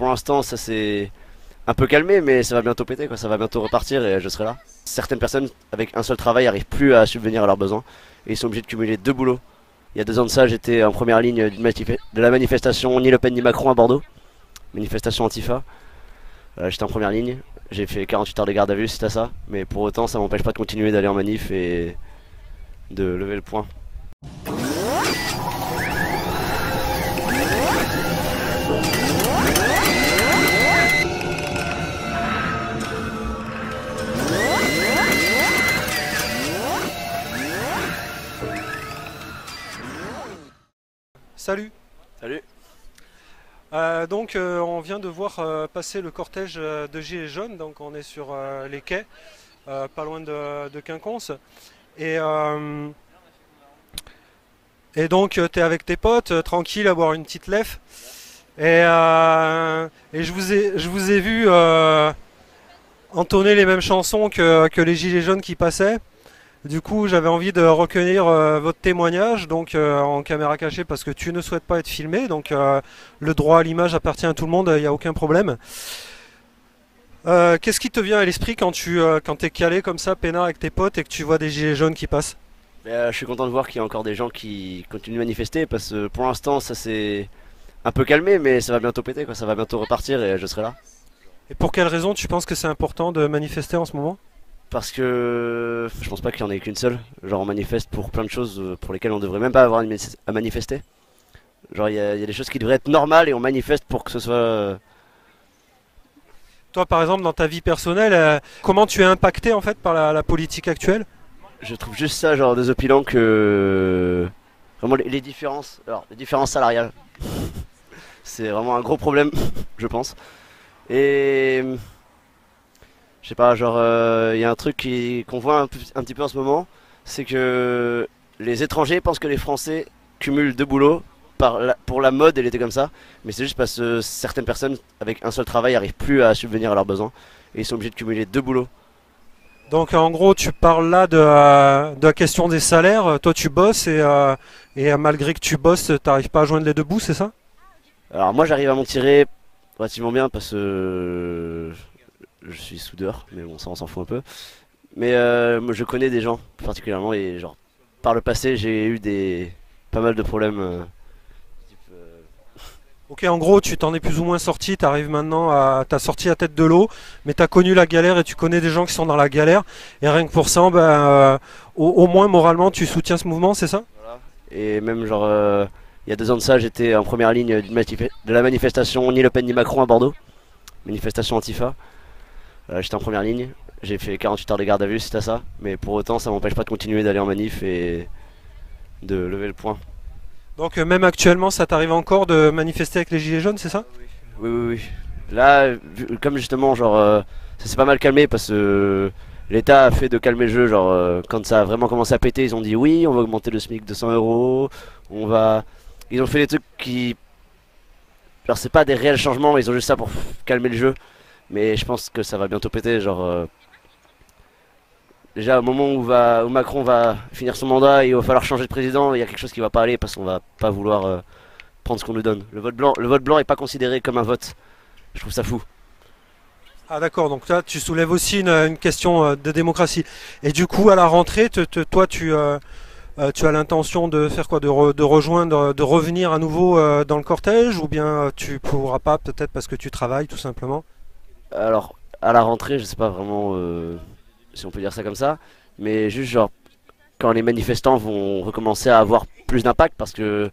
pour l'instant, ça s'est un peu calmé, mais ça va bientôt péter, quoi. Ça va bientôt repartir et je serai là. Certaines personnes, avec un seul travail, n'arrivent plus à subvenir à leurs besoins et ils sont obligés de cumuler deux boulots. Il y a 2 ans de ça, j'étais en première ligne de la manifestation ni Le Pen ni Macron à Bordeaux, manifestation Antifa. J'étais en première ligne, j'ai fait 48 heures de garde à vue suite à ça, mais pour autant, ça m'empêche pas de continuer d'aller en manif et de lever le poing. Salut. Salut. On vient de voir passer le cortège de Gilets jaunes, donc on est sur les quais, pas loin de Quinconce. Et, donc tu es avec tes potes, tranquille à boire une petite lèvre. Et je vous ai vu entonner les mêmes chansons que les Gilets jaunes qui passaient. Du coup, j'avais envie de recueillir votre témoignage, donc en caméra cachée, parce que tu ne souhaites pas être filmé. Donc, le droit à l'image appartient à tout le monde, il n'y a aucun problème. Qu'est-ce qui te vient à l'esprit quand t'es calé comme ça, peinard avec tes potes, et que tu vois des gilets jaunes qui passent? Je suis content de voir qu'il y a encore des gens qui continuent de manifester, parce que pour l'instant, ça s'est un peu calmé, mais ça va bientôt péter, quoi. Ça va bientôt repartir et je serai là. Et pour quelle raison tu penses que c'est important de manifester en ce moment? Parce que je pense pas qu'il y en ait qu'une seule. Genre on manifeste pour plein de choses pour lesquelles on devrait même pas avoir à manifester. Genre il y a des choses qui devraient être normales et on manifeste pour que ce soit... Toi, par exemple, dans ta vie personnelle, comment tu es impacté en fait par la politique actuelle? Je trouve juste ça genre désopilant que... Vraiment les différences... Alors les différences salariales. C'est vraiment un gros problème, je pense. Et... Je sais pas, genre, y a un truc qu'on voit un petit peu en ce moment, c'est que les étrangers pensent que les Français cumulent deux boulots pour la mode et l'été comme ça, mais c'est juste parce que certaines personnes avec un seul travail n'arrivent plus à subvenir à leurs besoins et ils sont obligés de cumuler deux boulots. Donc en gros, tu parles là de la question des salaires. Toi, tu bosses et malgré que tu bosses, t'arrives pas à joindre les deux bouts, c'est ça? Alors moi j'arrive à m'en tirer relativement bien parce que je suis soudeur, mais bon ça on s'en fout un peu. Mais moi je connais des gens particulièrement et genre par le passé j'ai eu pas mal de problèmes. Type, Ok, en gros, tu t'en es plus ou moins sorti, t'arrives maintenant t'as sorti la tête de l'eau, mais t'as connu la galère et tu connais des gens qui sont dans la galère. Et rien que pour ça, au moins moralement, tu soutiens ce mouvement, c'est ça? voilà. Et même genre il y a 2 ans de ça j'étais en première ligne de la manifestation ni Le Pen ni Macron à Bordeaux, manifestation Antifa. J'étais en première ligne, j'ai fait 48 heures de garde à vue suite à ça, mais pour autant ça m'empêche pas de continuer d'aller en manif et de lever le poing. Donc même actuellement, ça t'arrive encore de manifester avec les gilets jaunes, c'est ça? Oui, oui, oui. Là, comme justement, genre, ça s'est pas mal calmé parce que l'État a fait de calmer le jeu. Genre, quand ça a vraiment commencé à péter, ils ont dit oui, on va augmenter le SMIC de 100 euros. On va. Ils ont fait des trucs qui. Genre, c'est pas des réels changements, ils ont juste ça pour calmer le jeu. Mais je pense que ça va bientôt péter. Genre, déjà, au moment où Macron va finir son mandat, il va falloir changer de président. Il y a quelque chose qui va pas aller parce qu'on va pas vouloir prendre ce qu'on nous donne. Le vote blanc est pas considéré comme un vote. Je trouve ça fou. Ah d'accord, donc là tu soulèves aussi une question de démocratie. Et du coup à la rentrée, toi tu as l'intention de faire quoi? De rejoindre, de revenir à nouveau dans le cortège ou bien tu pourras pas peut-être parce que tu travailles tout simplement? Alors, à la rentrée, je sais pas vraiment si on peut dire ça comme ça, mais juste genre quand les manifestants vont recommencer à avoir plus d'impact parce que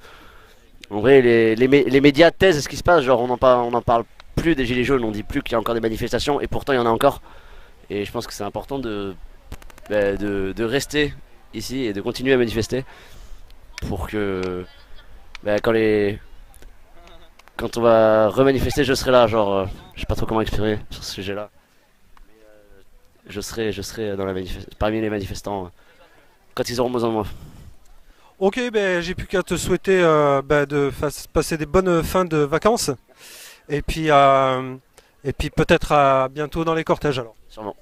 en vrai les médias taisent ce qui se passe, genre on en parle plus des gilets jaunes, on dit plus qu'il y a encore des manifestations et pourtant il y en a encore. Et je pense que c'est important de rester ici et de continuer à manifester pour que quand on va remanifester je serai là, genre je sais pas trop comment exprimer sur ce sujet là. Je serai parmi les manifestants quand ils auront besoin de moi. Ok, ben j'ai plus qu'à te souhaiter passer des bonnes fins de vacances et puis peut-être à bientôt dans les cortèges alors. Sûrement.